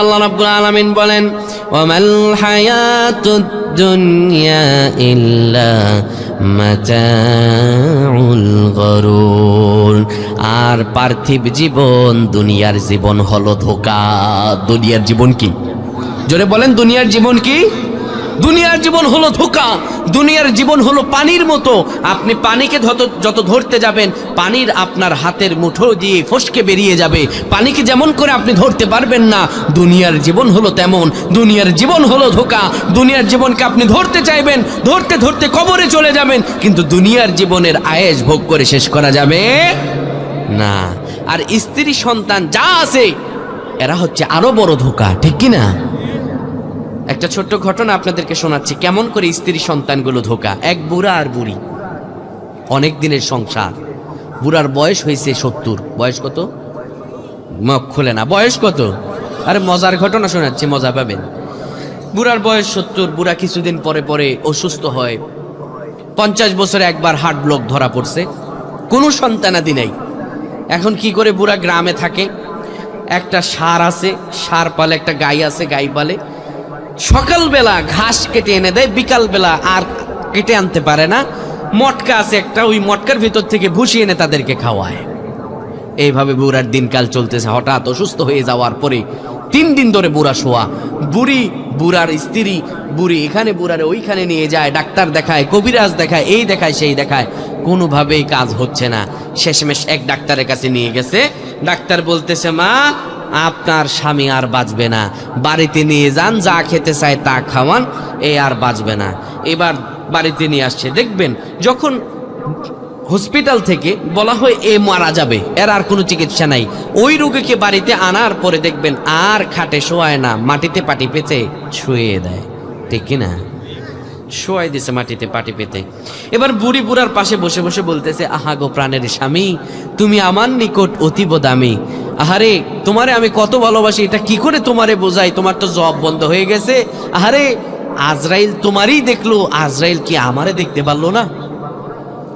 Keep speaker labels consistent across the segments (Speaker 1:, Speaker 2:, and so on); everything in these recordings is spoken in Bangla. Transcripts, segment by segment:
Speaker 1: আল্লাহ রাব্বুল আলামিন বলেন, ওয়ামাল হায়াতুদ দুনিয়া ইল্লা মাতাউল গরুর। আর পার্থিব জীবন, দুনিয়ার জীবন হলো ধোঁকা। দুনিয়ার জীবন কি? জোরে বলেন, দুনিয়ার জীবন কি? দুনিয়ার জীবন হলো ধোঁকা। দুনিয়ার জীবন হলো পানির মতো। আপনি পানিকে যত ধরতে যাবেন, পানির আপনার হাতের মুঠো দিয়ে ফসকে বেরিয়ে যাবে। পানিকে যেমন করে আপনি ধরতে পারবেন না, দুনিয়ার জীবন হলো তেমন। দুনিয়ার জীবন হলো ধোঁকা। দুনিয়ার জীবনকে আপনি ধরতে চাইবেন, ধরতে ধরতে কবরে চলে যাবেন, কিন্তু দুনিয়ার জীবনের আয়েশ ভোগ করে শেষ করা যাবে না। আর স্ত্রী সন্তান যা আছে, এরা হচ্ছে আরো বড় ধোঁকা, ঠিক কি না? একটা ছোট্ট ঘটনা আপনাদেরকে শোনাচ্ছি, কেমন করে স্ত্রী সন্তানগুলো ধোঁকা। এক বুড়া আর বুড়ি, অনেক দিনের সংসার। বুড়ার বয়স হয়েছে 70। বয়স কত? মুখ খুলে না, বয়স কত? আরে মজার ঘটনা শোনাচ্ছি, মজা পাবেন। বুড়ার বয়স 70। বুড়া কিছুদিন পরে পরে অসুস্থ হয়। 50 বছরে একবার হার্ট ব্লক ধরা পড়ছে। কোনো সন্তানাদি নেই। এখন কি করে? বুড়া গ্রামে থাকে, একটা ষাঁড় আছে, ষাঁড় পালে, একটা গাই আছে, গাই পালে। সকালবেলা ঘাস কেটে এনে দেয়, বিকালবেলা আর কেটে আনতে পারে না। মটকা আছে একটা, ওই মটকার ভিতর থেকে ভুসি এনে তাদেরকে খাওয়ায়। এইভাবে বুড়ার দিনকাল চলতেছে। হঠাৎ অসুস্থ হয়ে যাওয়ার পরে 3 দিন ধরে বুড়া শোয়া। বুড়ি, বুড়ার স্ত্রী, বুড়ি এখানে বুড়ারে ওইখানে নিয়ে যায়, ডাক্তার দেখায়, কবিরাজ দেখায়, এই দেখায় সেই দেখায়, কোনোভাবেই কাজ হচ্ছে না। শেষমেশ এক ডাক্তারের কাছে নিয়ে গেছে। ডাক্তার বলতেছে, মা আপনার স্বামী আর বাঁচবে না, বাড়িতে নিয়ে যান, যা খেতে চায় তা খাওয়ান, এ আর বাঁচবে না। এবার বাড়িতে নিয়ে আসছে। দেখবেন যখন হসপিটাল থেকে বলা হয় এ মারা যাবে, এর আর কোনো চিকিৎসা নাই, ওই রোগীকে বাড়িতে আনার পরে দেখবেন আর খাটে শোয়ায় না, মাটিতে পাটি পেতে শুয়ে দেয়, ঠিক কিনা? শোয়াই দিছে মাটিতে পাটি পেতে। এবার বুড়ি বুড়ার পাশে বসে বসে বলতেছে, আহা গো প্রাণের স্বামী, তুমি আমার নিকট অতীব দামি। আহারে তোমারে আমি কত ভালোবাসি, এটা কি করে তোমারে বোঝাই? তোমার তো জব বন্ধ হয়ে গেছে। আহারে আজরাইল তোমারই দেখলো, আজরাইল কি আমারে দেখতে পারলো না?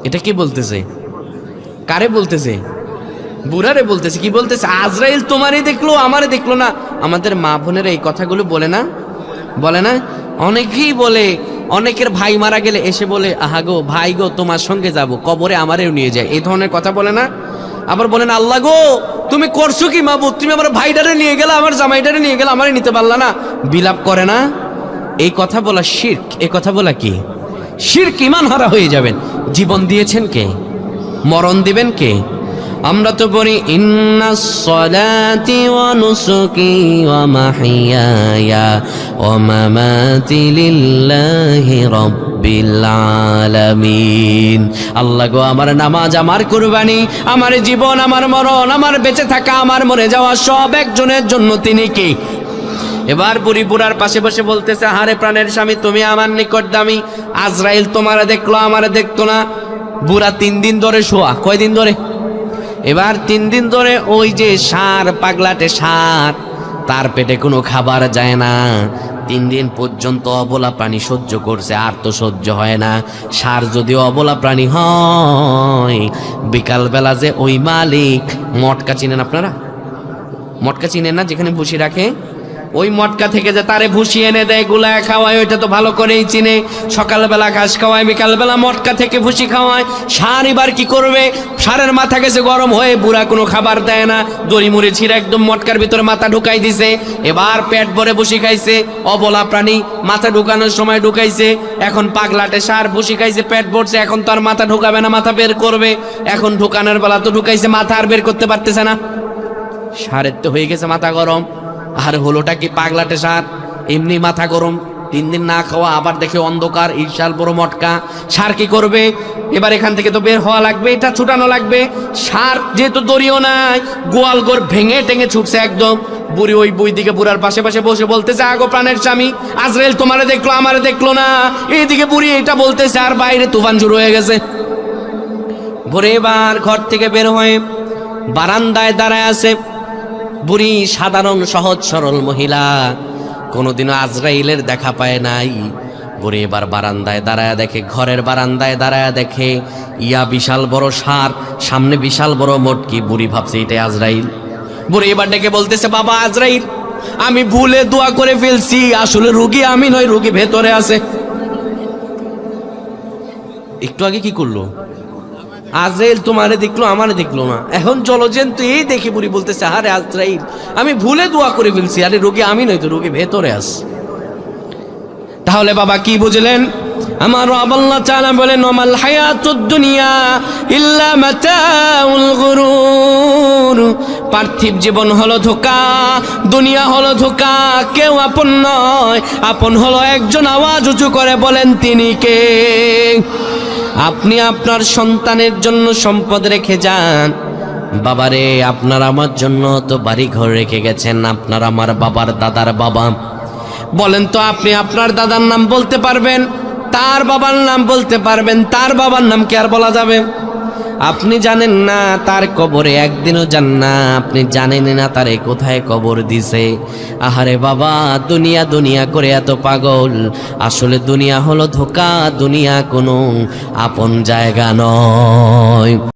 Speaker 1: এটা কি বলতেছে? কারে বলতেছে? বুড়ারে বলতেছে। কি বলতেছে? আজরাইল তোমারই দেখলো, আমারে দেখলো না। আমাদের মা বোনেরা এই কথাগুলো বলে না? বলে না? অনেকেই বলে। অনেকের ভাই মারা গেলে এসে বলে, আহা গো ভাই গো, তোমার সঙ্গে যাব, কবরে আমারেও নিয়ে যায়, এই ধরনের কথা বলে না? আবার বলেন, আল্লাহ গো তুমি করছো কি মাবুদ, তুমি আমার ভাইটারে নিয়ে গেলা, আমার জামাইটারে নিয়ে গেলা, আমারে নিতে পারলা না? বিলাপ করে না? এই কথা বলা শিরক। এই কথা বলা কি? শিরক। ঈমান হারা হয়ে যাবেন। জীবন দিয়েছেন কে? মরণ দিবেন কে? আমরা তো বলি, ইন্নাস সালাতি ওয়া নুসুকি ওয়া মাহিয়ায়া ওয়া মামাতি লিল্লাহি রাব্বিল আলামিন। আল্লাহ গো, আমার নামাজ, আমার কুরবানি, আমার জীবন, আমার মরণ, আমার বেঁচে থাকা, আমার মরে যাওয়া সব একজনের জন্য। তিনি কি? এবার বুড়ি বুড়ার পাশে বসে বলতেছে, আহারে প্রাণের স্বামী, তুমি আমার নিকট দামি। আজরাইল তোমারে দেখলো, আমারে দেখতো না। বুড়া 3 দিন ধরে শোয়া। কয়দিন ধরে? এবার 3 দিন ধরে ওই যে ষাঁড়, পাগলাটে ষাঁড়, তার পেটে কোনো খাবার যায় না। 3 দিন পর্যন্ত অবলা প্রাণী সহ্য করছে, আর তো সহ্য হয় না। ষাঁড় যদি অবলা প্রাণী হয়, বিকালবেলা যে ওই মালিক, মটকা চিনেন আপনারা? মটকা চিনেন না? যেখানে ভুসি রাখে, ওই মটকা থেকে যে তারে ভুসি এনে দেয়, গুলা খাওয়ায়, ওইটা তো ভালো করেই চিনে। সকালবেলা ঘাস খাওয়ায়, বিকালবেলা মটকা থেকে ভুসি খাওয়ায়। ষাঁড় এবার কি করবে? ষাঁড়ের মাথা গেছে গরম হয়ে, বুড়া কোনো খাবার দেয় না, দড়ি মুড়ি ছিঁড়ে একদম মটকার ভিতরে মাথা ঢুকাই দিছে। এবার পেট ভরে ভুসি খাইছে। অবলা প্রাণী, মাথা ঢুকানোর সময় ঢুকাইছে। এখন পাগলাটে ষাঁড় ভুসি খাইছে, পেট ভরছে, এখন তো আর মাথা ঢুকাবে না, মাথা বের করবে। এখন ঢুকানোর বেলা তো ঢুকাইছে, মাথা আর বের করতে পারতেছে না। ষাঁড়ের তো হয়ে গেছে মাথা গরম। আর হলোটা কি? পাগলাটে ষাঁড় এমনি মাথা গরম, 3 দিন না খাওয়া, আবার দেখে অন্ধকার, ঈর্ষাল বড় মটকা। ষাঁড় কি করবে? এবার এখান থেকে তো বের হওয়া লাগবে, এটা ছুটানো লাগবে। ষাঁড় যেহেতু দড়িও নাই, গোয়াল ঘর ভেঙে টেঙে ছুটছে একদম। বুড়ি ওই বই দিকে বুড়ার পাশে পাশে বসে বলতেছে, আগো প্রাণের স্বামী, আজরাইল তোমারে দেখলো, আমারে দেখলো না। এইদিকে বুড়ি এটা বলতেছে, আর বাইরে তুফান শুরু হয়ে গেছে। ভোরে এবার ঘর থেকে বের হয়ে বারান্দায় দাঁড়ায় আছে। বুড়ি সাধারণ সহজ সরল মহিলা, কোনোদিনও আজরাইলের দেখা পায় নাই। বুড়ি এবার বারান্দায় দাঁড়ায় দেখে, ঘরের বারান্দায় দাঁড়ায় দেখে ইয়া বিশাল বড় ষাঁড়, সামনে বিশাল বড় মটকি। বুড়ি ভাবছে এটাই আজরাইল। বুড়ি এবার ডেকে বলতেছে, বাবা আজরাইল, আমি ভুলে দোয়া করে ফেলছি, আসলে রোগী আমি নই, রোগী ভেতরে আছে। একটু আগে কি করলো? আজরাইল তোমারে দেখলো, আমারে দেখলো না। এখন জলজন্ত এই দেখে বুড়ি বলতেছে, আরে আজরাইল আমি ভুলে দোয়া করে ফেলছি, আরে রোগী আমি নই তো, রোগী ভেতরে আছে। তাহলে বাবা কি বুঝলেন? আমার রব আল্লাহ তাআলা বলেন, ওমাল হায়াতুদ দুনিয়া ইল্লা মাতাউল গুরুর। পার্থিব জীবন হলো ধোঁকা, দুনিয়া হলো ধোঁকা, কেউ আপন নয়, আপন হলো একজন। আওয়াজ উঁচু করে বলেন তিনি কে? আপনি আপনার সন্তানের জন্য সম্পদ রেখে যান, বাবারে আপনার আমার জন্য তো বাড়ি ঘর রেখে গেছেন, আপনার আমার বাবার দাদার বাবা। বলেন তো আপনি আপনার দাদার নাম বলতে পারবেন? তার বাবার নাম বলতে পারবেন? তার বাবার নাম কি আর বলা যাবে? আপনি জানেন না তার কবরে একদিনও যান না, আপনি জানেন না তারে কোথায় কবর দিছে। আহারে বাবা, দুনিয়া দুনিয়া করে এত পাগল, আসলে দুনিয়া হলো ধোঁকা, দুনিয়া কোনো আপন জায়গা নয়।